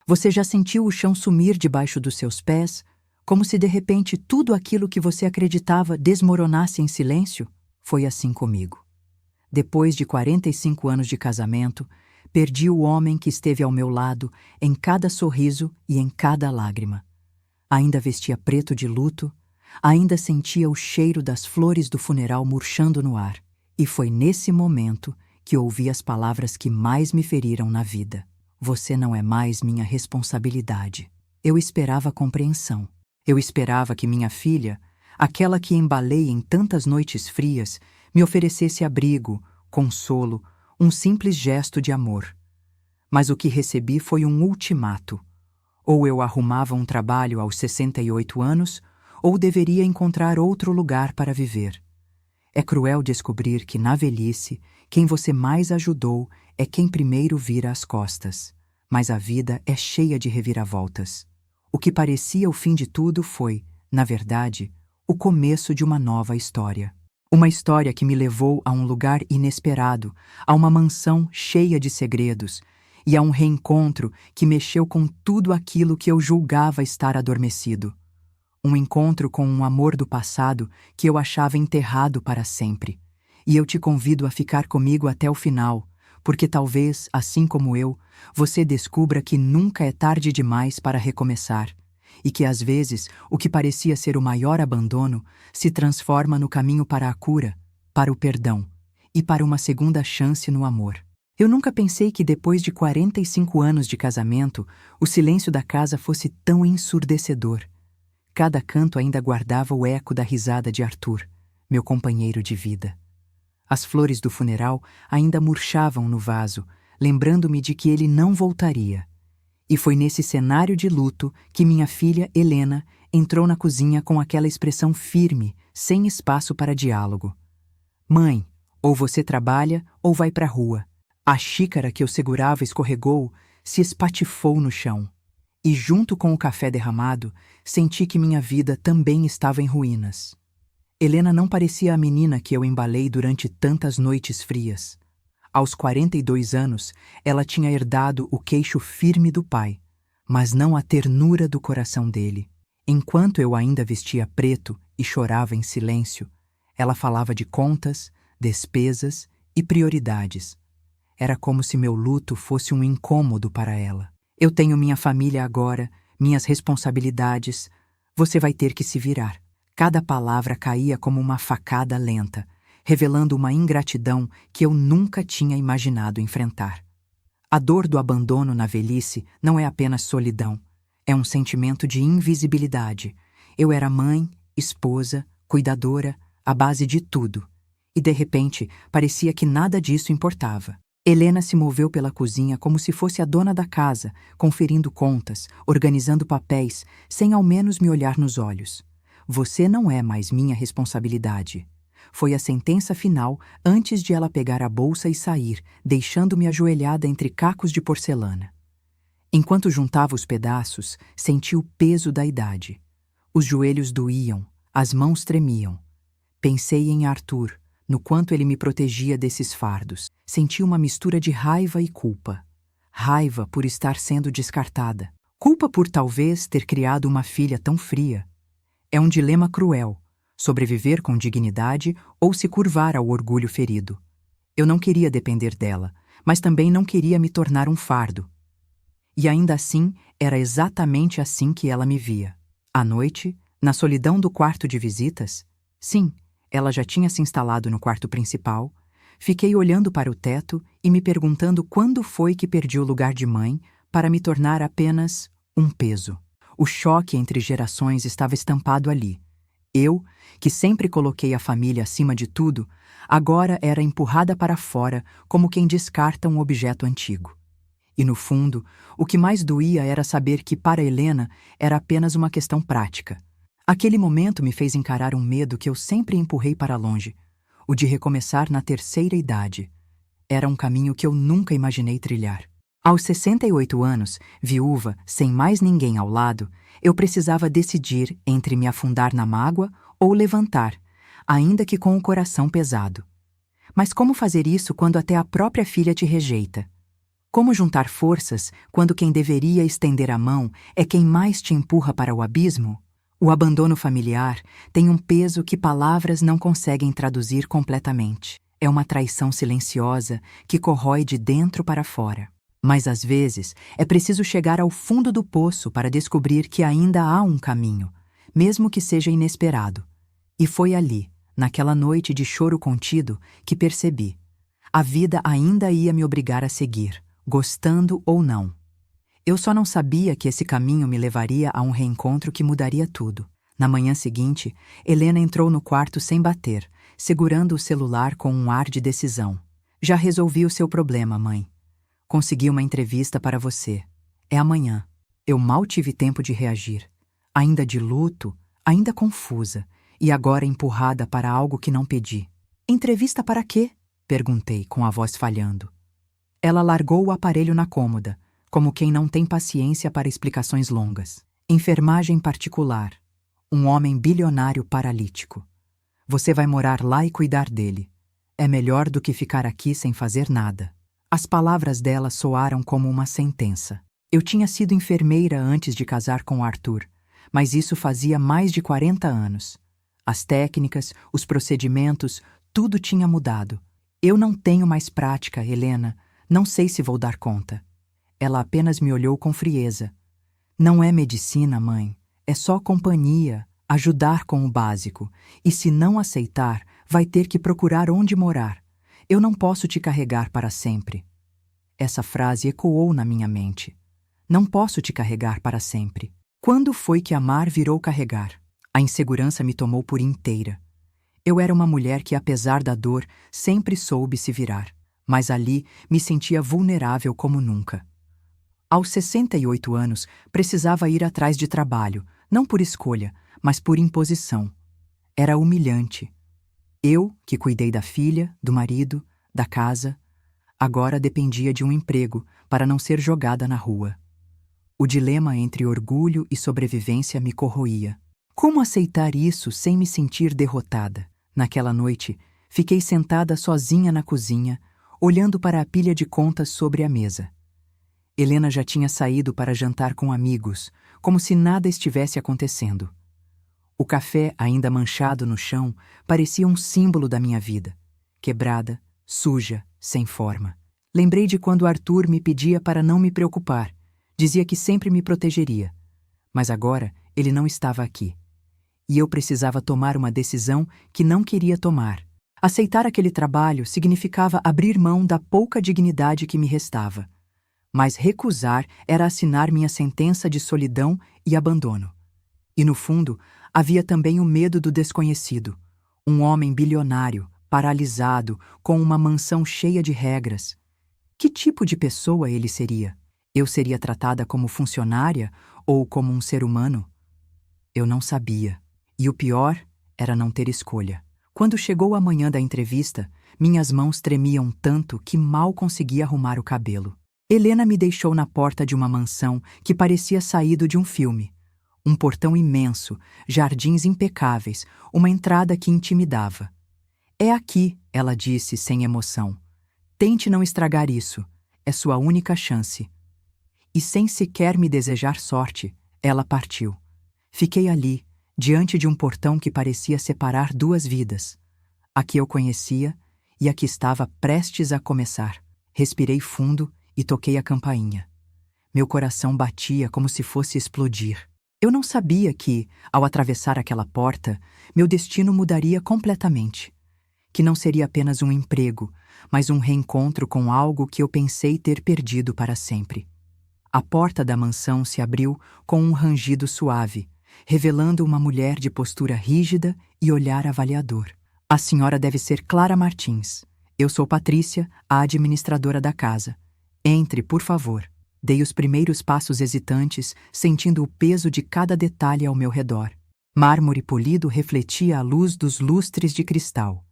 Você já sentiu o chão sumir debaixo dos seus pés, como se de repente tudo aquilo que você acreditava desmoronasse em silêncio? Foi assim comigo. Depois de 45 anos de casamento, perdi o homem que esteve ao meu lado em cada sorriso e em cada lágrima. Ainda vestia preto de luto, ainda sentia o cheiro das flores do funeral murchando no ar. E foi nesse momento que ouvi as palavras que mais me feriram na vida. Você não é mais minha responsabilidade. Eu esperava compreensão. Eu esperava que minha filha, aquela que embalei em tantas noites frias, me oferecesse abrigo, consolo, um simples gesto de amor. Mas o que recebi foi um ultimato. Ou eu arrumava um trabalho aos 68 anos, ou deveria encontrar outro lugar para viver. É cruel descobrir que, na velhice, quem você mais ajudou é quem primeiro vira as costas. Mas a vida é cheia de reviravoltas. O que parecia o fim de tudo foi, na verdade, o começo de uma nova história. Uma história que me levou a um lugar inesperado, a uma mansão cheia de segredos, e a um reencontro que mexeu com tudo aquilo que eu julgava estar adormecido. Um encontro com um amor do passado que eu achava enterrado para sempre. E eu te convido a ficar comigo até o final, porque talvez, assim como eu, você descubra que nunca é tarde demais para recomeçar, e que às vezes o que parecia ser o maior abandono se transforma no caminho para a cura, para o perdão e para uma segunda chance no amor. Eu nunca pensei que depois de 45 anos de casamento, o silêncio da casa fosse tão ensurdecedor. Cada canto ainda guardava o eco da risada de Arthur, meu companheiro de vida. As flores do funeral ainda murchavam no vaso, lembrando-me de que ele não voltaria. E foi nesse cenário de luto que minha filha, Helena, entrou na cozinha com aquela expressão firme, sem espaço para diálogo. Mãe, ou você trabalha ou vai para a rua. A xícara que eu segurava escorregou, se espatifou no chão. E junto com o café derramado, senti que minha vida também estava em ruínas. Helena não parecia a menina que eu embalei durante tantas noites frias. Aos 42 anos, ela tinha herdado o queixo firme do pai, mas não a ternura do coração dele. Enquanto eu ainda vestia preto e chorava em silêncio, ela falava de contas, despesas e prioridades. Era como se meu luto fosse um incômodo para ela. Eu tenho minha família agora, minhas responsabilidades. Você vai ter que se virar. Cada palavra caía como uma facada lenta, revelando uma ingratidão que eu nunca tinha imaginado enfrentar. A dor do abandono na velhice não é apenas solidão, é um sentimento de invisibilidade. Eu era mãe, esposa, cuidadora, a base de tudo. E de repente, parecia que nada disso importava. Helena se moveu pela cozinha como se fosse a dona da casa, conferindo contas, organizando papéis, sem ao menos me olhar nos olhos. Você não é mais minha responsabilidade. Foi a sentença final antes de ela pegar a bolsa e sair, deixando-me ajoelhada entre cacos de porcelana. Enquanto juntava os pedaços, senti o peso da idade. Os joelhos doíam, as mãos tremiam. Pensei em Arthur, no quanto ele me protegia desses fardos. Senti uma mistura de raiva e culpa. Raiva por estar sendo descartada. Culpa por talvez ter criado uma filha tão fria. É um dilema cruel, sobreviver com dignidade ou se curvar ao orgulho ferido. Eu não queria depender dela, mas também não queria me tornar um fardo. E ainda assim, era exatamente assim que ela me via. À noite, na solidão do quarto de visitas, sim, ela já tinha se instalado no quarto principal, fiquei olhando para o teto e me perguntando quando foi que perdi o lugar de mãe para me tornar apenas um peso. O choque entre gerações estava estampado ali. Eu, que sempre coloquei a família acima de tudo, agora era empurrada para fora como quem descarta um objeto antigo. E no fundo, o que mais doía era saber que para Helena era apenas uma questão prática. Aquele momento me fez encarar um medo que eu sempre empurrei para longe, o de recomeçar na terceira idade. Era um caminho que eu nunca imaginei trilhar. Aos 68 anos, viúva, sem mais ninguém ao lado, eu precisava decidir entre me afundar na mágoa ou levantar, ainda que com o coração pesado. Mas como fazer isso quando até a própria filha te rejeita? Como juntar forças quando quem deveria estender a mão é quem mais te empurra para o abismo? O abandono familiar tem um peso que palavras não conseguem traduzir completamente. É uma traição silenciosa que corrói de dentro para fora. Mas às vezes é preciso chegar ao fundo do poço para descobrir que ainda há um caminho, mesmo que seja inesperado. E foi ali, naquela noite de choro contido, que percebi: a vida ainda ia me obrigar a seguir, gostando ou não. Eu só não sabia que esse caminho me levaria a um reencontro que mudaria tudo. Na manhã seguinte, Helena entrou no quarto sem bater, segurando o celular com um ar de decisão. Já resolvi o seu problema, mãe. Consegui uma entrevista para você. É amanhã. Eu mal tive tempo de reagir. Ainda de luto, ainda confusa, e agora empurrada para algo que não pedi. Entrevista para quê? Perguntei, com a voz falhando. Ela largou o aparelho na cômoda, como quem não tem paciência para explicações longas. Enfermagem particular. Um homem bilionário paralítico. Você vai morar lá e cuidar dele. É melhor do que ficar aqui sem fazer nada. As palavras dela soaram como uma sentença. Eu tinha sido enfermeira antes de casar com Arthur, mas isso fazia mais de 40 anos. As técnicas, os procedimentos, tudo tinha mudado. Eu não tenho mais prática, Helena. Não sei se vou dar conta. Ela apenas me olhou com frieza. Não é medicina, mãe. É só companhia, ajudar com o básico. E se não aceitar, vai ter que procurar onde morar. Eu não posso te carregar para sempre. Essa frase ecoou na minha mente. Não posso te carregar para sempre. Quando foi que amar virou carregar? A insegurança me tomou por inteira. Eu era uma mulher que, apesar da dor, sempre soube se virar. Mas ali me sentia vulnerável como nunca. Aos 68 anos, precisava ir atrás de trabalho, não por escolha, mas por imposição. Era humilhante. Eu, que cuidei da filha, do marido, da casa, agora dependia de um emprego para não ser jogada na rua. O dilema entre orgulho e sobrevivência me corroía. Como aceitar isso sem me sentir derrotada? Naquela noite, fiquei sentada sozinha na cozinha, olhando para a pilha de contas sobre a mesa. Helena já tinha saído para jantar com amigos, como se nada estivesse acontecendo. O café, ainda manchado no chão, parecia um símbolo da minha vida. Quebrada, suja, sem forma. Lembrei de quando Arthur me pedia para não me preocupar. Dizia que sempre me protegeria. Mas agora ele não estava aqui. E eu precisava tomar uma decisão que não queria tomar. Aceitar aquele trabalho significava abrir mão da pouca dignidade que me restava. Mas recusar era assinar minha sentença de solidão e abandono. E no fundo, havia também o medo do desconhecido. Um homem bilionário, paralisado, com uma mansão cheia de regras. Que tipo de pessoa ele seria? Eu seria tratada como funcionária ou como um ser humano? Eu não sabia. E o pior era não ter escolha. Quando chegou a manhã da entrevista, minhas mãos tremiam tanto que mal conseguia arrumar o cabelo. Helena me deixou na porta de uma mansão que parecia saído de um filme. Um portão imenso, jardins impecáveis, uma entrada que intimidava. É aqui, ela disse sem emoção. Tente não estragar isso. É sua única chance. E sem sequer me desejar sorte, ela partiu. Fiquei ali, diante de um portão que parecia separar duas vidas. A que eu conhecia e a que estava prestes a começar. Respirei fundo e toquei a campainha. Meu coração batia como se fosse explodir. Eu não sabia que, ao atravessar aquela porta, meu destino mudaria completamente. Que não seria apenas um emprego, mas um reencontro com algo que eu pensei ter perdido para sempre. A porta da mansão se abriu com um rangido suave, revelando uma mulher de postura rígida e olhar avaliador. A senhora deve ser Clara Martins. Eu sou Patrícia, a administradora da casa. Entre, por favor. Dei os primeiros passos hesitantes, sentindo o peso de cada detalhe ao meu redor. Mármore polido refletia a luz dos lustres de cristal.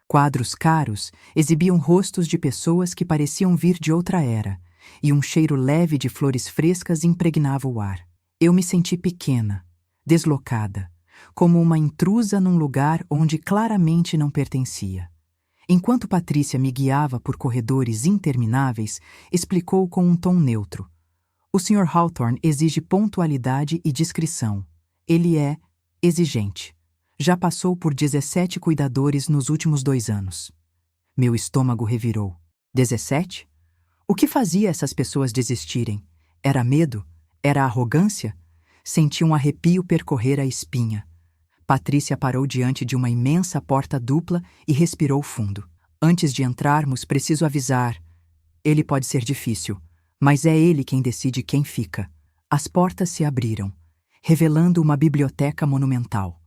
Quadros caros exibiam rostos de pessoas que pareciam vir de outra era, e um cheiro leve de flores frescas impregnava o ar. Eu me senti pequena, deslocada, como uma intrusa num lugar onde claramente não pertencia. Enquanto Patrícia me guiava por corredores intermináveis, explicou com um tom neutro. O Sr. Hawthorne exige pontualidade e discrição. Ele é exigente. Já passou por 17 cuidadores nos últimos 2 anos. Meu estômago revirou. 17? O que fazia essas pessoas desistirem? Era medo? Era arrogância? Senti um arrepio percorrer a espinha. Patrícia parou diante de uma imensa porta dupla e respirou fundo. Antes de entrarmos, preciso avisar. Ele pode ser difícil, mas é ele quem decide quem fica. As portas se abriram, revelando uma biblioteca monumental.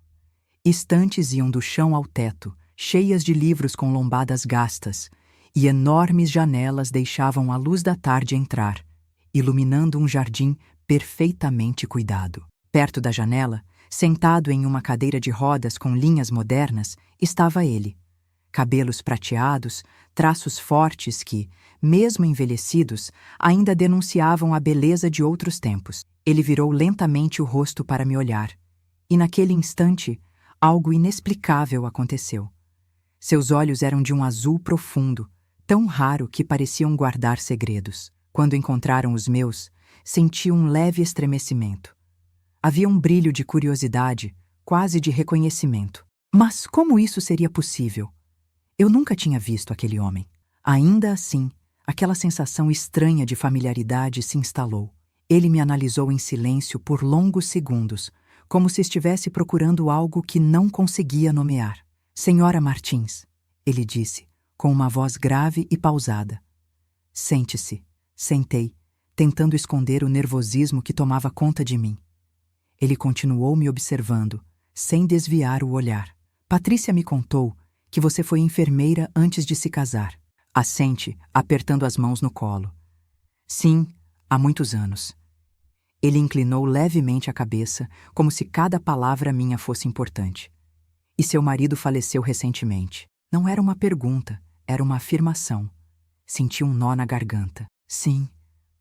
Estantes iam do chão ao teto, cheias de livros com lombadas gastas, e enormes janelas deixavam a luz da tarde entrar, iluminando um jardim perfeitamente cuidado. Perto da janela, sentado em uma cadeira de rodas com linhas modernas, estava ele. Cabelos prateados, traços fortes que, mesmo envelhecidos, ainda denunciavam a beleza de outros tempos. Ele virou lentamente o rosto para me olhar, e naquele instante, algo inexplicável aconteceu. Seus olhos eram de um azul profundo, tão raro que pareciam guardar segredos. Quando encontraram os meus, senti um leve estremecimento. Havia um brilho de curiosidade, quase de reconhecimento. Mas como isso seria possível? Eu nunca tinha visto aquele homem. Ainda assim, aquela sensação estranha de familiaridade se instalou. Ele me analisou em silêncio por longos segundos, como se estivesse procurando algo que não conseguia nomear. Senhora Martins, ele disse, com uma voz grave e pausada. Sente-se. Sentei, tentando esconder o nervosismo que tomava conta de mim. Ele continuou me observando, sem desviar o olhar. Patrícia me contou que você foi enfermeira antes de se casar. Assente, apertando as mãos no colo. Sim, há muitos anos. Ele inclinou levemente a cabeça, como se cada palavra minha fosse importante. E seu marido faleceu recentemente. Não era uma pergunta, era uma afirmação. Senti um nó na garganta. Sim,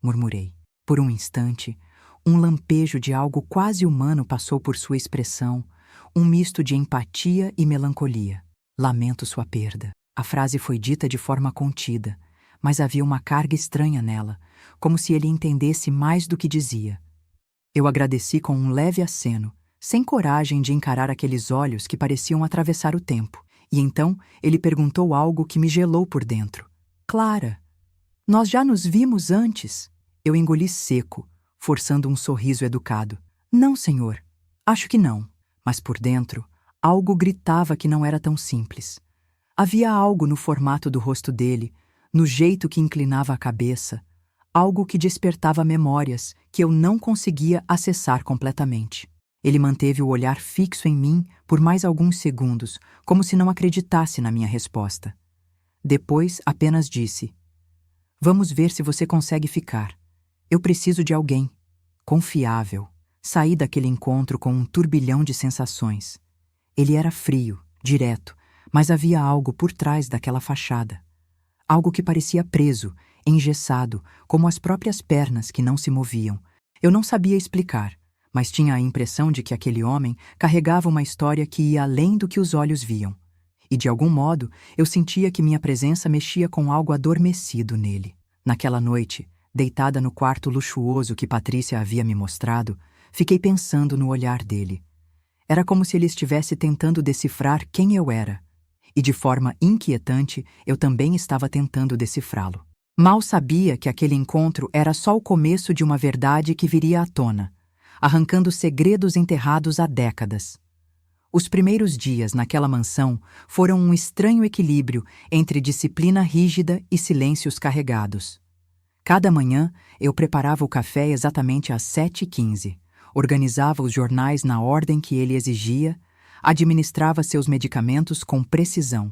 murmurei. Por um instante, um lampejo de algo quase humano passou por sua expressão, um misto de empatia e melancolia. Lamento sua perda. A frase foi dita de forma contida, mas havia uma carga estranha nela, como se ele entendesse mais do que dizia. Eu agradeci com um leve aceno, sem coragem de encarar aqueles olhos que pareciam atravessar o tempo. E então ele perguntou algo que me gelou por dentro. Clara, nós já nos vimos antes? Eu engoli seco, forçando um sorriso educado. Não, senhor. Acho que não. Mas por dentro, algo gritava que não era tão simples. Havia algo no formato do rosto dele, no jeito que inclinava a cabeça, algo que despertava memórias que eu não conseguia acessar completamente. Ele manteve o olhar fixo em mim por mais alguns segundos, como se não acreditasse na minha resposta. Depois apenas disse: Vamos ver se você consegue ficar. Eu preciso de alguém. Confiável. Saí daquele encontro com um turbilhão de sensações. Ele era frio, direto, mas havia algo por trás daquela fachada. Algo que parecia preso, engessado, como as próprias pernas que não se moviam. Eu não sabia explicar, mas tinha a impressão de que aquele homem carregava uma história que ia além do que os olhos viam. E de algum modo, eu sentia que minha presença mexia com algo adormecido nele. Naquela noite, deitada no quarto luxuoso que Patrícia havia me mostrado, fiquei pensando no olhar dele. Era como se ele estivesse tentando decifrar quem eu era. E de forma inquietante, eu também estava tentando decifrá-lo. Mal sabia que aquele encontro era só o começo de uma verdade que viria à tona, arrancando segredos enterrados há décadas. Os primeiros dias naquela mansão foram um estranho equilíbrio entre disciplina rígida e silêncios carregados. Cada manhã, eu preparava o café exatamente às 7h15, organizava os jornais na ordem que ele exigia, administrava seus medicamentos com precisão.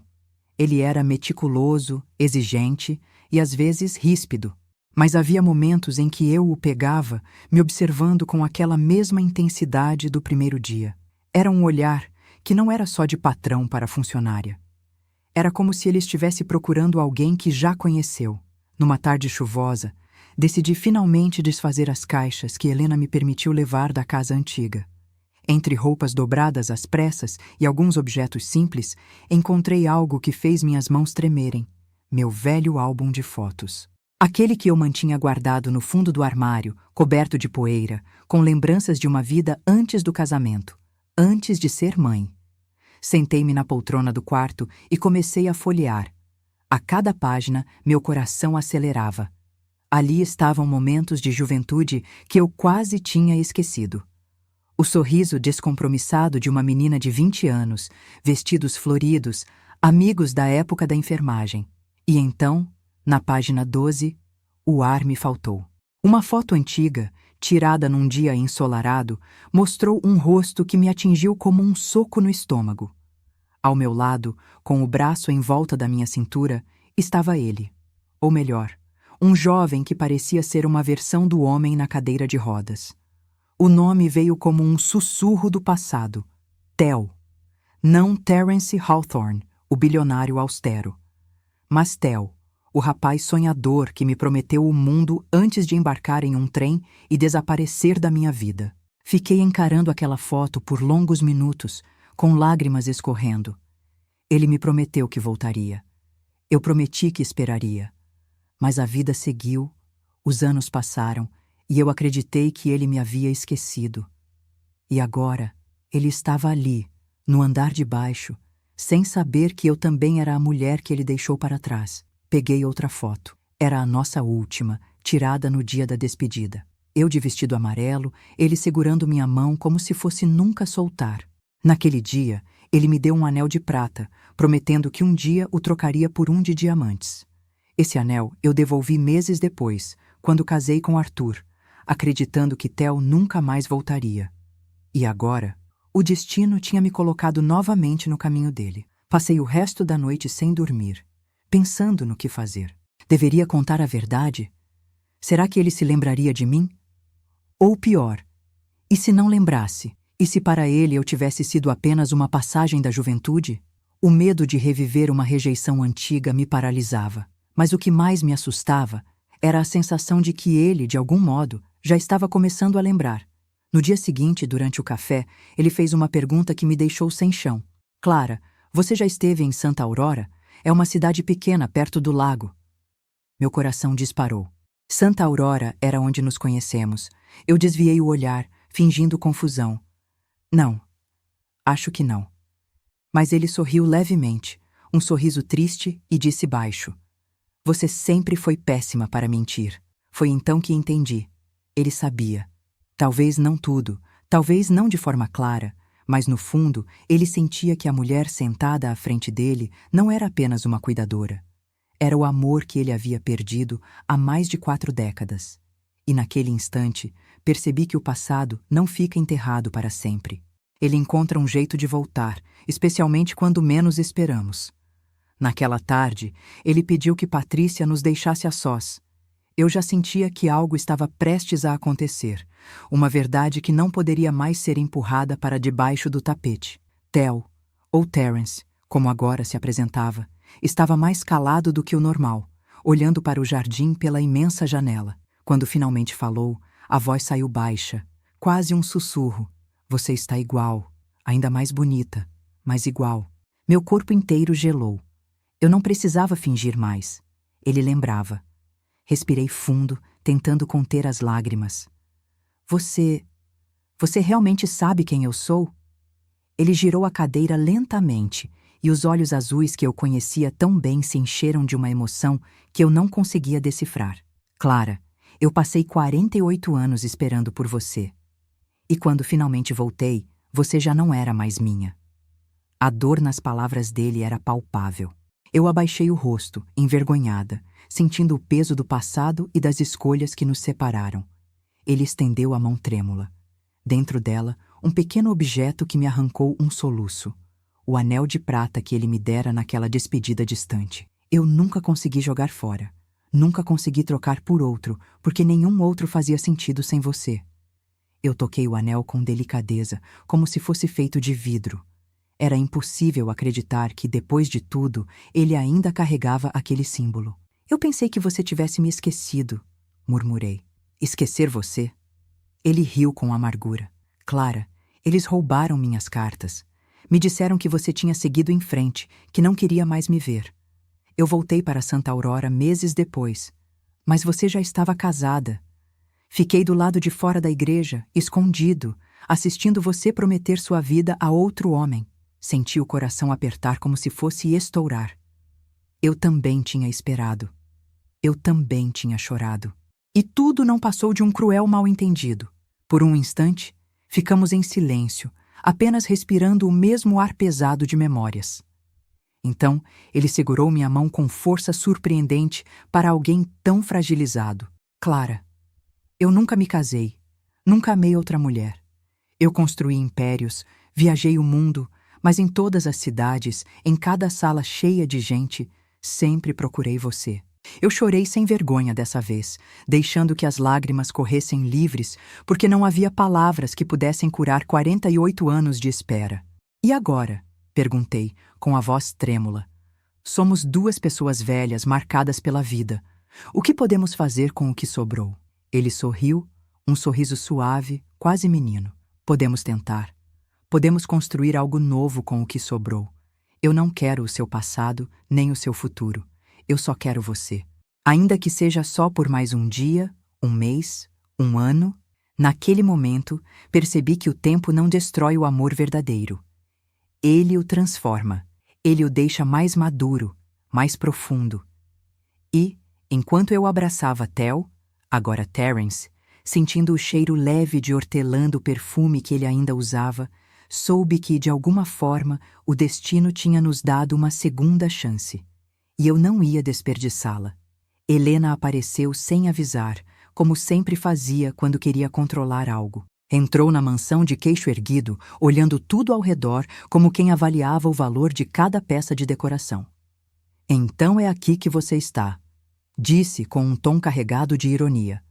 Ele era meticuloso, exigente e às vezes ríspido, mas havia momentos em que eu o pegava, me observando com aquela mesma intensidade do primeiro dia. Era um olhar que não era só de patrão para funcionária. Era como se ele estivesse procurando alguém que já conheceu. Numa tarde chuvosa, decidi finalmente desfazer as caixas que Helena me permitiu levar da casa antiga. Entre roupas dobradas às pressas e alguns objetos simples, encontrei algo que fez minhas mãos tremerem: meu velho álbum de fotos. Aquele que eu mantinha guardado no fundo do armário, coberto de poeira, com lembranças de uma vida antes do casamento, antes de ser mãe. Sentei-me na poltrona do quarto e comecei a folhear. A cada página, meu coração acelerava. Ali estavam momentos de juventude que eu quase tinha esquecido. O sorriso descompromissado de uma menina de 20 anos, vestidos floridos, amigos da época da enfermagem. E então, na página 12, o ar me faltou. Uma foto antiga, tirada num dia ensolarado, mostrou um rosto que me atingiu como um soco no estômago. Ao meu lado, com o braço em volta da minha cintura, estava ele. Ou melhor, um jovem que parecia ser uma versão do homem na cadeira de rodas. O nome veio como um sussurro do passado: Theo. Não Terence Hawthorne, o bilionário austero, mas Theo, o rapaz sonhador que me prometeu o mundo antes de embarcar em um trem e desaparecer da minha vida. Fiquei encarando aquela foto por longos minutos, com lágrimas escorrendo. Ele me prometeu que voltaria. Eu prometi que esperaria. Mas a vida seguiu, os anos passaram, e eu acreditei que ele me havia esquecido. E agora, ele estava ali, no andar de baixo, sem saber que eu também era a mulher que ele deixou para trás. Peguei outra foto. Era a nossa última, tirada no dia da despedida. Eu de vestido amarelo, ele segurando minha mão como se fosse nunca soltar. Naquele dia, ele me deu um anel de prata, prometendo que um dia o trocaria por um de diamantes. Esse anel eu devolvi meses depois, quando casei com Arthur, acreditando que Theo nunca mais voltaria. E agora, o destino tinha me colocado novamente no caminho dele. Passei o resto da noite sem dormir, pensando no que fazer. Deveria contar a verdade? Será que ele se lembraria de mim? Ou pior, e se não lembrasse? E se para ele eu tivesse sido apenas uma passagem da juventude? O medo de reviver uma rejeição antiga me paralisava. Mas o que mais me assustava era a sensação de que ele, de algum modo, já estava começando a lembrar. No dia seguinte, durante o café, ele fez uma pergunta que me deixou sem chão. Clara, você já esteve em Santa Aurora? É uma cidade pequena, perto do lago. Meu coração disparou. Santa Aurora era onde nos conhecemos. Eu desviei o olhar, fingindo confusão. Não. Acho que não. Mas ele sorriu levemente, um sorriso triste, e disse baixo: Você sempre foi péssima para mentir. Foi então que entendi. Ele sabia. Talvez não tudo, talvez não de forma clara, mas no fundo ele sentia que a mulher sentada à frente dele não era apenas uma cuidadora. Era o amor que ele havia perdido há mais de 4 décadas. E naquele instante, percebi que o passado não fica enterrado para sempre. Ele encontra um jeito de voltar, especialmente quando menos esperamos. Naquela tarde, ele pediu que Patrícia nos deixasse a sós. Eu já sentia que algo estava prestes a acontecer, uma verdade que não poderia mais ser empurrada para debaixo do tapete. Theo, ou Terence, como agora se apresentava, estava mais calado do que o normal, olhando para o jardim pela imensa janela. Quando finalmente falou, a voz saiu baixa, quase um sussurro. Você está igual, ainda mais bonita, mas igual. Meu corpo inteiro gelou. Eu não precisava fingir mais. Ele lembrava. Respirei fundo, tentando conter as lágrimas. Você realmente sabe quem eu sou? Ele girou a cadeira lentamente, e os olhos azuis que eu conhecia tão bem se encheram de uma emoção que eu não conseguia decifrar. Clara, eu passei 48 anos esperando por você. E quando finalmente voltei, você já não era mais minha. A dor nas palavras dele era palpável. Eu abaixei o rosto, envergonhada, sentindo o peso do passado e das escolhas que nos separaram. Ele estendeu a mão trêmula. Dentro dela, um pequeno objeto que me arrancou um soluço. O anel de prata que ele me dera naquela despedida distante. Eu nunca consegui jogar fora. Nunca consegui trocar por outro, porque nenhum outro fazia sentido sem você. Eu toquei o anel com delicadeza, como se fosse feito de vidro. Era impossível acreditar que, depois de tudo, ele ainda carregava aquele símbolo. Eu pensei que você tivesse me esquecido, murmurei. Esquecer você? Ele riu com amargura. Clara, Eles roubaram minhas cartas. Me disseram que você tinha seguido em frente, que não queria mais me ver. Eu voltei para Santa Aurora meses depois, mas você já estava casada. Fiquei do lado de fora da igreja, escondido, assistindo você prometer sua vida a outro homem. Senti o coração apertar como se fosse estourar. Eu também tinha esperado. Eu também tinha chorado. E tudo não passou de um cruel mal-entendido. Por um instante, ficamos em silêncio, apenas respirando o mesmo ar pesado de memórias. Então, ele segurou minha mão com força surpreendente para alguém tão fragilizado. Clara, eu nunca me casei, nunca amei outra mulher. Eu construí impérios, viajei o mundo, mas em todas as cidades, em cada sala cheia de gente, sempre procurei você. Eu chorei sem vergonha dessa vez, deixando que as lágrimas corressem livres, porque não havia palavras que pudessem curar 48 anos de espera. E agora? Perguntei, com a voz trêmula. Somos duas pessoas velhas marcadas pela vida. O que podemos fazer com o que sobrou? Ele sorriu, um sorriso suave, quase menino. Podemos tentar. Podemos construir algo novo com o que sobrou. Eu não quero o seu passado, nem o seu futuro. Eu só quero você. Ainda que seja só por mais um dia, um mês, um ano, naquele momento, percebi que o tempo não destrói o amor verdadeiro. Ele o transforma. Ele o deixa mais maduro, mais profundo. E, enquanto eu abraçava Theo, agora Terence, sentindo o cheiro leve de hortelã do perfume que ele ainda usava, soube que, de alguma forma, o destino tinha nos dado uma segunda chance. E eu não ia desperdiçá-la. Helena apareceu sem avisar, como sempre fazia quando queria controlar algo. Entrou na mansão de queixo erguido, olhando tudo ao redor como quem avaliava o valor de cada peça de decoração. Então é aqui que você está, disse com um tom carregado de ironia.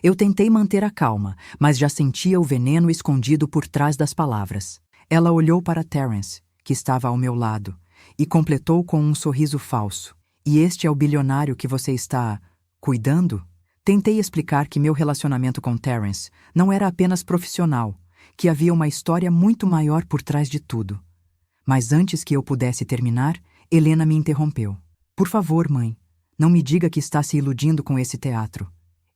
Eu tentei manter a calma, mas já sentia o veneno escondido por trás das palavras. Ela olhou para Terence, que estava ao meu lado, e completou com um sorriso falso. E este é o bilionário que você está cuidando? Tentei explicar que meu relacionamento com Terence não era apenas profissional, que havia uma história muito maior por trás de tudo. Mas antes que eu pudesse terminar, Helena me interrompeu. Por favor, mãe, não me diga que está se iludindo com esse teatro.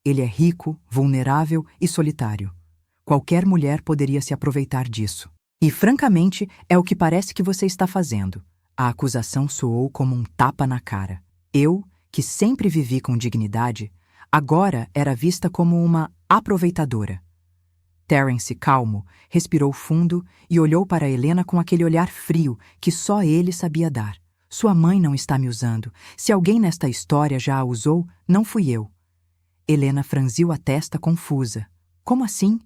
Ele é rico, vulnerável e solitário. Qualquer mulher poderia se aproveitar disso. E, francamente, é o que parece que você está fazendo. A acusação soou como um tapa na cara. Eu, que sempre vivi com dignidade, agora era vista como uma aproveitadora. Terence, calmo, respirou fundo e olhou para Helena com aquele olhar frio que só ele sabia dar. Sua mãe não está me usando. Se alguém nesta história já a usou, não fui eu. Helena franziu a testa confusa. Como assim?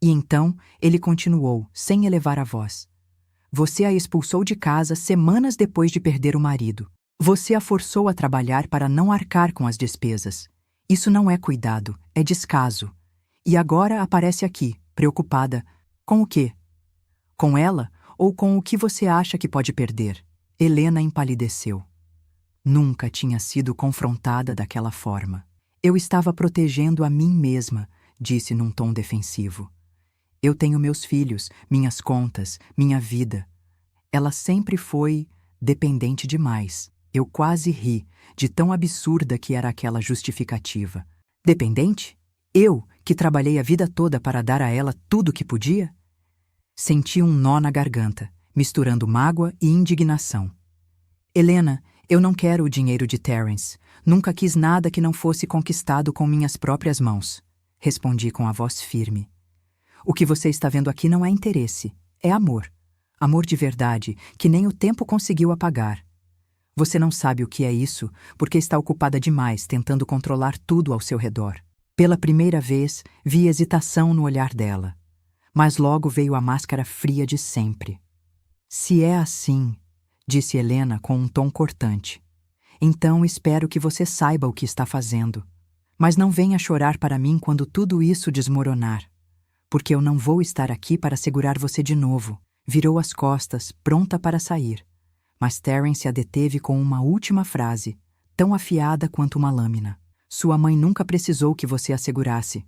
E então ele continuou, sem elevar a voz. Você a expulsou de casa semanas depois de perder o marido. Você a forçou a trabalhar para não arcar com as despesas. Isso não é cuidado, é descaso. E agora aparece aqui, preocupada. Com o quê? Com ela ou com o que você acha que pode perder? Helena empalideceu. Nunca tinha sido confrontada daquela forma. Eu estava protegendo a mim mesma, disse num tom defensivo. Eu tenho meus filhos, minhas contas, minha vida. Ela sempre foi dependente demais. Eu quase ri, de tão absurda que era aquela justificativa. Dependente? Eu, que trabalhei a vida toda para dar a ela tudo o que podia? Senti um nó na garganta, misturando mágoa e indignação. Helena, eu não quero o dinheiro de Terence. Nunca quis nada que não fosse conquistado com minhas próprias mãos. Respondi com a voz firme. O que você está vendo aqui não é interesse, é amor. Amor de verdade, que nem o tempo conseguiu apagar. Você não sabe o que é isso, porque está ocupada demais tentando controlar tudo ao seu redor. Pela primeira vez, vi hesitação no olhar dela. Mas logo veio a máscara fria de sempre. Se é assim, disse Helena com um tom cortante, então espero que você saiba o que está fazendo. Mas não venha chorar para mim quando tudo isso desmoronar. Porque eu não vou estar aqui para segurar você de novo. Virou as costas, pronta para sair. Mas Terence a deteve com uma última frase, tão afiada quanto uma lâmina. Sua mãe nunca precisou que você a segurasse.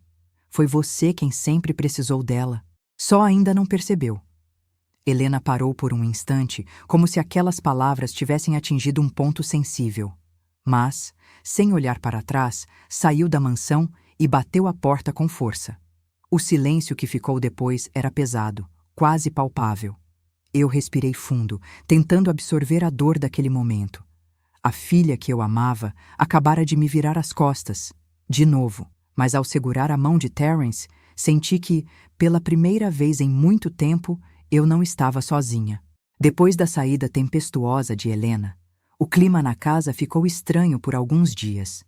Foi você quem sempre precisou dela. Só ainda não percebeu. Helena parou por um instante, como se aquelas palavras tivessem atingido um ponto sensível. Mas, sem olhar para trás, saiu da mansão e bateu a porta com força. O silêncio que ficou depois era pesado, quase palpável. Eu respirei fundo, tentando absorver a dor daquele momento. A filha que eu amava acabara de me virar as costas, de novo, mas ao segurar a mão de Terence, senti que, pela primeira vez em muito tempo, eu não estava sozinha. Depois da saída tempestuosa de Helena, o clima na casa ficou estranho por alguns dias.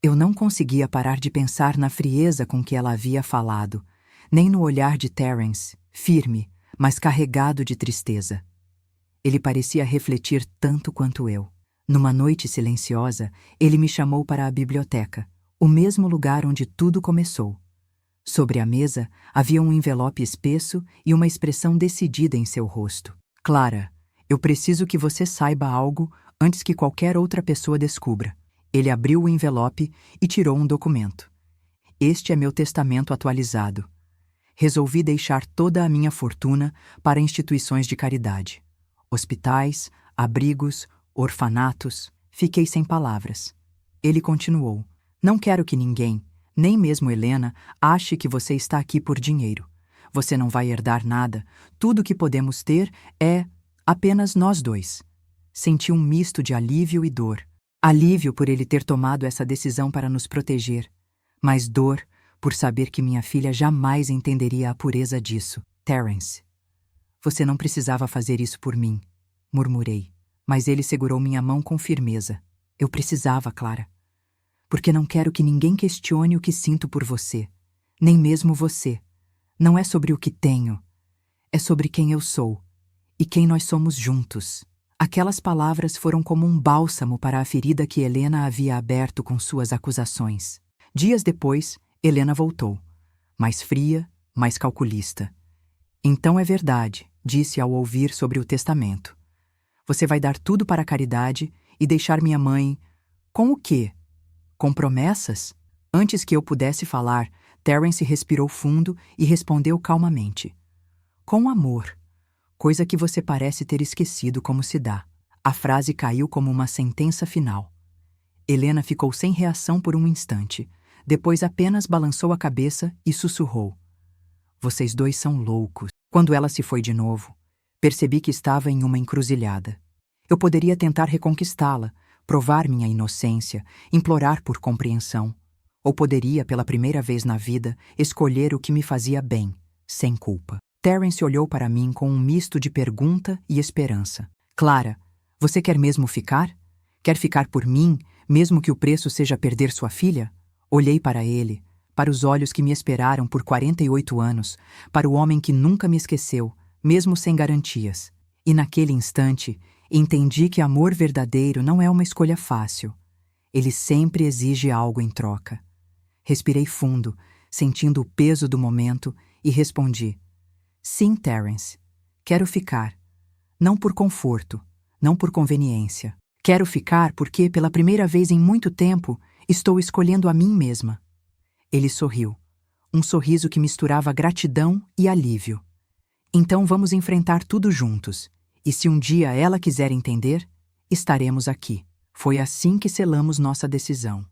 Eu não conseguia parar de pensar na frieza com que ela havia falado, nem no olhar de Terence, firme, mas carregado de tristeza. Ele parecia refletir tanto quanto eu. Numa noite silenciosa, ele me chamou para a biblioteca, o mesmo lugar onde tudo começou. Sobre a mesa havia um envelope espesso e uma expressão decidida em seu rosto. Clara, eu preciso que você saiba algo antes que qualquer outra pessoa descubra. Ele abriu o envelope e tirou um documento. Este é meu testamento atualizado. Resolvi deixar toda a minha fortuna para instituições de caridade. Hospitais, abrigos, orfanatos. Fiquei sem palavras. Ele continuou. Não quero que ninguém, nem mesmo Helena, ache que você está aqui por dinheiro. Você não vai herdar nada. Tudo que podemos ter é apenas nós dois. Senti um misto de alívio e dor. Alívio por ele ter tomado essa decisão para nos proteger, mas dor por saber que minha filha jamais entenderia a pureza disso. Terence, você não precisava fazer isso por mim, murmurei, mas ele segurou minha mão com firmeza. Eu precisava, Clara, porque não quero que ninguém questione o que sinto por você, nem mesmo você. Não é sobre o que tenho, é sobre quem eu sou e quem nós somos juntos. Aquelas palavras foram como um bálsamo para a ferida que Helena havia aberto com suas acusações. Dias depois, Helena voltou, mais fria, mais calculista. Então é verdade, disse ao ouvir sobre o testamento. Você vai dar tudo para a caridade e deixar minha mãe... Com o quê? Com promessas? Antes que eu pudesse falar, Terence respirou fundo e respondeu calmamente. Com amor. Coisa que você parece ter esquecido como se dá. A frase caiu como uma sentença final. Helena ficou sem reação por um instante. Depois apenas balançou a cabeça e sussurrou. Vocês dois são loucos. Quando ela se foi de novo, percebi que estava em uma encruzilhada. Eu poderia tentar reconquistá-la, provar minha inocência, implorar por compreensão. Ou poderia, pela primeira vez na vida, escolher o que me fazia bem, sem culpa. Terence olhou para mim com um misto de pergunta e esperança. Clara, você quer mesmo ficar? Quer ficar por mim, mesmo que o preço seja perder sua filha? Olhei para ele, para os olhos que me esperaram por 48 anos, para o homem que nunca me esqueceu, mesmo sem garantias. E naquele instante, entendi que amor verdadeiro não é uma escolha fácil. Ele sempre exige algo em troca. Respirei fundo, sentindo o peso do momento, e respondi. Sim, Terence. Quero ficar. Não por conforto, não por conveniência. Quero ficar porque, pela primeira vez em muito tempo, estou escolhendo a mim mesma. Ele sorriu. Um sorriso que misturava gratidão e alívio. Então vamos enfrentar tudo juntos. E se um dia ela quiser entender, estaremos aqui. Foi assim que selamos nossa decisão.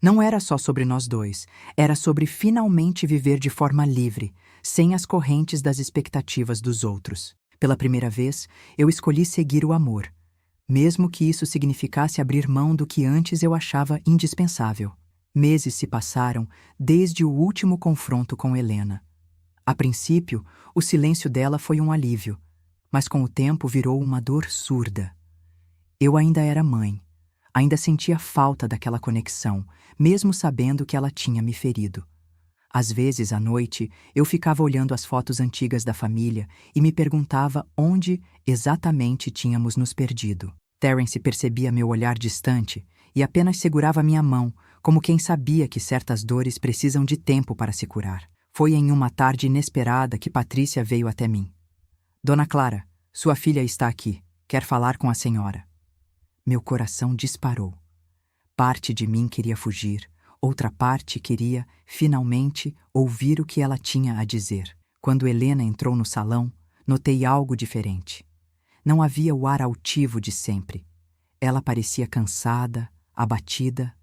Não era só sobre nós dois, era sobre finalmente viver de forma livre, sem as correntes das expectativas dos outros. Pela primeira vez, eu escolhi seguir o amor, mesmo que isso significasse abrir mão do que antes eu achava indispensável. Meses se passaram desde o último confronto com Helena. A princípio, o silêncio dela foi um alívio, mas com o tempo virou uma dor surda. Eu ainda era mãe. Ainda sentia falta daquela conexão, mesmo sabendo que ela tinha me ferido. Às vezes, à noite, eu ficava olhando as fotos antigas da família e me perguntava onde exatamente tínhamos nos perdido. Terence percebia meu olhar distante e apenas segurava minha mão, como quem sabia que certas dores precisam de tempo para se curar. Foi em uma tarde inesperada que Patrícia veio até mim. Dona Clara, sua filha está aqui. Quer falar com a senhora. Meu coração disparou. Parte de mim queria fugir, outra parte queria, finalmente, ouvir o que ela tinha a dizer. Quando Helena entrou no salão, notei algo diferente. Não havia o ar altivo de sempre. Ela parecia cansada, abatida,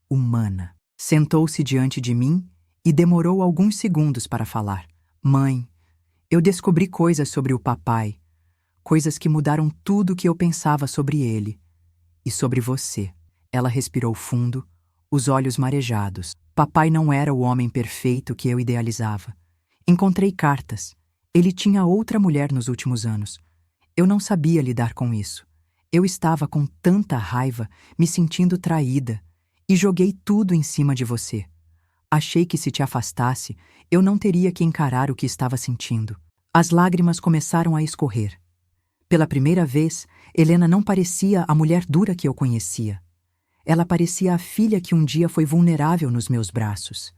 humana. Sentou-se diante de mim e demorou alguns segundos para falar. Mãe, eu descobri coisas sobre o papai, coisas que mudaram tudo o que eu pensava sobre ele e sobre você. Ela respirou fundo, os olhos marejados. Papai não era o homem perfeito que eu idealizava. Encontrei cartas. Ele tinha outra mulher nos últimos anos. Eu não sabia lidar com isso. Eu estava com tanta raiva, me sentindo traída, e joguei tudo em cima de você. Achei que se te afastasse, eu não teria que encarar o que estava sentindo. As lágrimas começaram a escorrer. Pela primeira vez, Helena não parecia a mulher dura que eu conhecia. Ela parecia a filha que um dia foi vulnerável nos meus braços.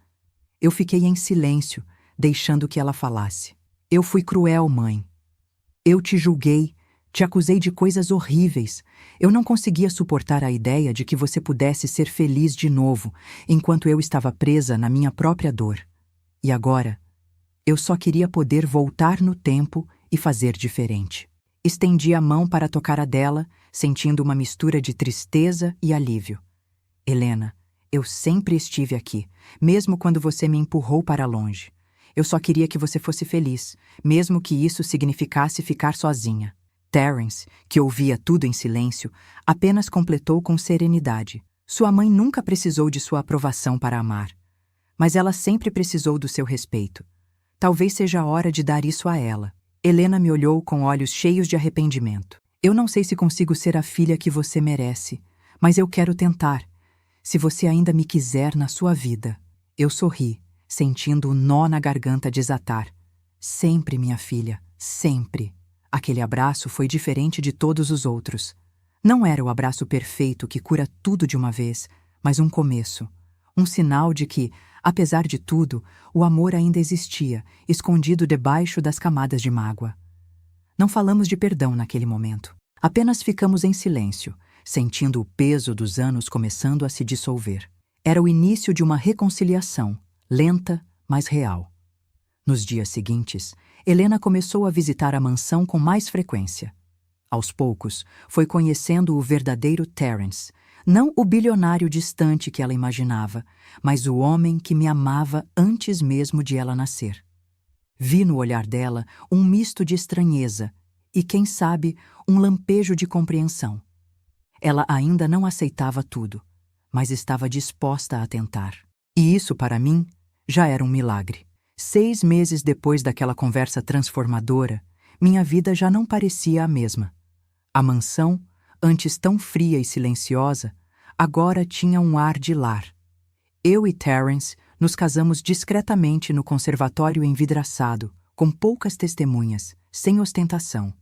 Eu fiquei em silêncio, deixando que ela falasse. Eu fui cruel, mãe. Eu te julguei, te acusei de coisas horríveis. Eu não conseguia suportar a ideia de que você pudesse ser feliz de novo, enquanto eu estava presa na minha própria dor. E agora, eu só queria poder voltar no tempo e fazer diferente. Estendi a mão para tocar a dela, sentindo uma mistura de tristeza e alívio. Helena, eu sempre estive aqui, mesmo quando você me empurrou para longe. Eu só queria que você fosse feliz, mesmo que isso significasse ficar sozinha. Terence, que ouvia tudo em silêncio, apenas completou com serenidade. Sua mãe nunca precisou de sua aprovação para amar, mas ela sempre precisou do seu respeito. Talvez seja a hora de dar isso a ela. Helena me olhou com olhos cheios de arrependimento. Eu não sei se consigo ser a filha que você merece, mas eu quero tentar. Se você ainda me quiser na sua vida. Eu sorri, sentindo o nó na garganta desatar. Sempre, minha filha, sempre. Aquele abraço foi diferente de todos os outros. Não era o abraço perfeito que cura tudo de uma vez, mas um começo. Um sinal de que, apesar de tudo, o amor ainda existia, escondido debaixo das camadas de mágoa. Não falamos de perdão naquele momento. Apenas ficamos em silêncio, sentindo o peso dos anos começando a se dissolver. Era o início de uma reconciliação, lenta, mas real. Nos dias seguintes, Helena começou a visitar a mansão com mais frequência. Aos poucos, foi conhecendo o verdadeiro Terence, não o bilionário distante que ela imaginava, mas o homem que me amava antes mesmo de ela nascer. Vi no olhar dela um misto de estranheza e, quem sabe, um lampejo de compreensão. Ela ainda não aceitava tudo, mas estava disposta a tentar. E isso, para mim, já era um milagre. 6 meses depois daquela conversa transformadora, minha vida já não parecia a mesma. A mansão, antes tão fria e silenciosa, agora tinha um ar de lar. Eu e Terence nos casamos discretamente no conservatório envidraçado, com poucas testemunhas, sem ostentação.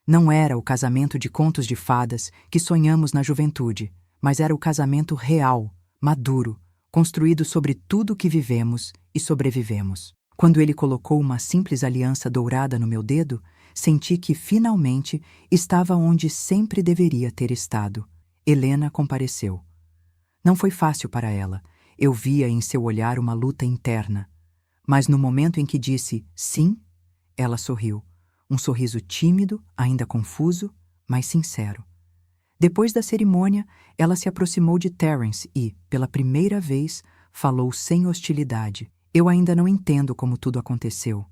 Não era o casamento de contos de fadas que sonhamos na juventude, mas era o casamento real, maduro, construído sobre tudo o que vivemos e sobrevivemos. Quando ele colocou uma simples aliança dourada no meu dedo, senti que, finalmente, estava onde sempre deveria ter estado. Helena compareceu. Não foi fácil para ela. Eu via em seu olhar uma luta interna. Mas no momento em que disse sim, ela sorriu. Um sorriso tímido, ainda confuso, mas sincero. Depois da cerimônia, ela se aproximou de Terence e, pela primeira vez, falou sem hostilidade. Eu ainda não entendo como tudo aconteceu,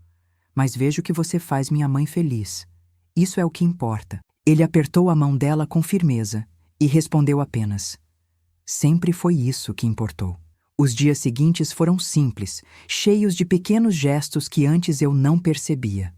mas vejo que você faz minha mãe feliz. Isso é o que importa. Ele apertou a mão dela com firmeza e respondeu apenas: sempre foi isso que importou. Os dias seguintes foram simples, cheios de pequenos gestos que antes eu não percebia.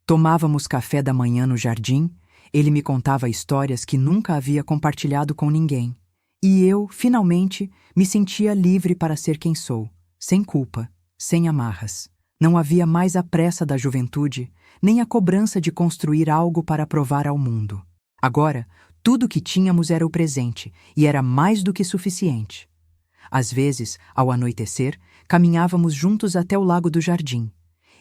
Tomávamos café da manhã no jardim, ele me contava histórias que nunca havia compartilhado com ninguém. E eu, finalmente, me sentia livre para ser quem sou, sem culpa, sem amarras. Não havia mais a pressa da juventude, nem a cobrança de construir algo para provar ao mundo. Agora, tudo o que tínhamos era o presente, e era mais do que suficiente. Às vezes, ao anoitecer, caminhávamos juntos até o lago do jardim.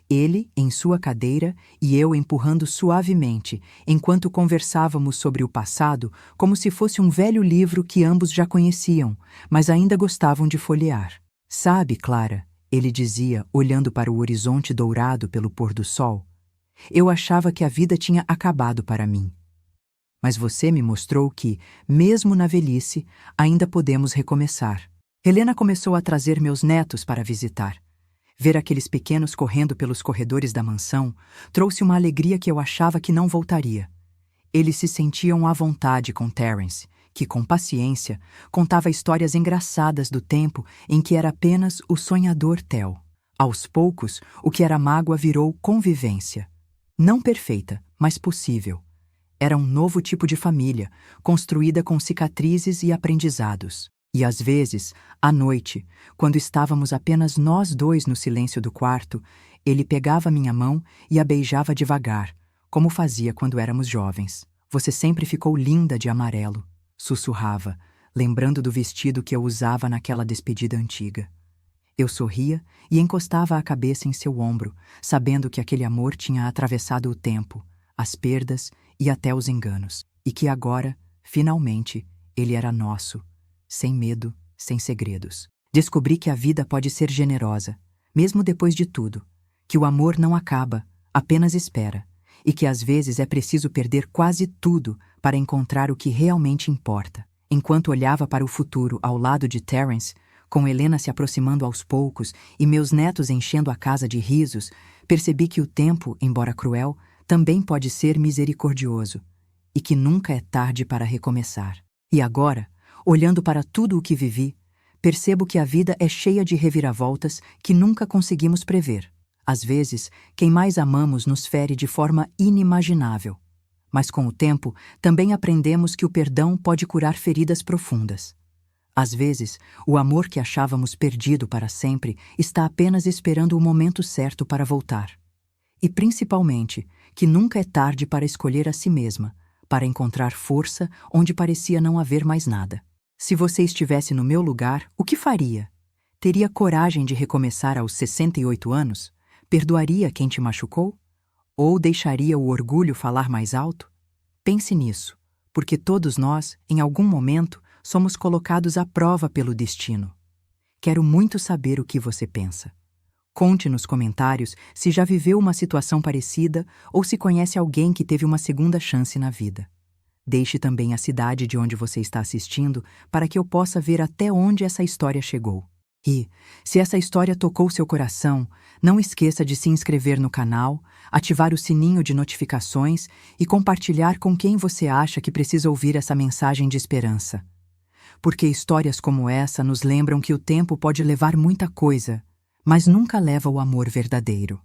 Ele, em sua cadeira, e eu empurrando suavemente, enquanto conversávamos sobre o passado como se fosse um velho livro que ambos já conheciam, mas ainda gostavam de folhear. Sabe, Clara, Ele dizia, olhando para o horizonte dourado pelo pôr do sol. Eu achava que a vida tinha acabado para mim. Mas você me mostrou que, mesmo na velhice, ainda podemos recomeçar. Helena começou a trazer meus netos para visitar. Ver aqueles pequenos correndo pelos corredores da mansão trouxe uma alegria que eu achava que não voltaria. Eles se sentiam à vontade com Terence, que, com paciência, contava histórias engraçadas do tempo em que era apenas o sonhador Theo. Aos poucos, o que era mágoa virou convivência. Não perfeita, mas possível. Era um novo tipo de família, construída com cicatrizes e aprendizados. E às vezes, à noite, quando estávamos apenas nós dois no silêncio do quarto, ele pegava minha mão e a beijava devagar, como fazia quando éramos jovens. Você sempre ficou linda de amarelo, sussurrava, lembrando do vestido que eu usava naquela despedida antiga. Eu sorria e encostava a cabeça em seu ombro, sabendo que aquele amor tinha atravessado o tempo, as perdas e até os enganos, e que agora, finalmente, ele era nosso, sem medo, sem segredos. Descobri que a vida pode ser generosa, mesmo depois de tudo, que o amor não acaba, apenas espera, e que às vezes é preciso perder quase tudo para encontrar o que realmente importa. Enquanto olhava para o futuro ao lado de Terence, com Helena se aproximando aos poucos e meus netos enchendo a casa de risos, percebi que o tempo, embora cruel, também pode ser misericordioso, e que nunca é tarde para recomeçar. E agora, olhando para tudo o que vivi, percebo que a vida é cheia de reviravoltas que nunca conseguimos prever. Às vezes, quem mais amamos nos fere de forma inimaginável. Mas com o tempo, também aprendemos que o perdão pode curar feridas profundas. Às vezes, o amor que achávamos perdido para sempre está apenas esperando o momento certo para voltar. E principalmente, que nunca é tarde para escolher a si mesma, para encontrar força onde parecia não haver mais nada. Se você estivesse no meu lugar, o que faria? Teria coragem de recomeçar aos 68 anos? Perdoaria quem te machucou? Ou deixaria o orgulho falar mais alto? Pense nisso, porque todos nós, em algum momento, somos colocados à prova pelo destino. Quero muito saber o que você pensa. Conte nos comentários se já viveu uma situação parecida ou se conhece alguém que teve uma segunda chance na vida. Deixe também a cidade de onde você está assistindo para que eu possa ver até onde essa história chegou. E, se essa história tocou seu coração, não esqueça de se inscrever no canal, ativar o sininho de notificações e compartilhar com quem você acha que precisa ouvir essa mensagem de esperança. Porque histórias como essa nos lembram que o tempo pode levar muita coisa, mas nunca leva o amor verdadeiro.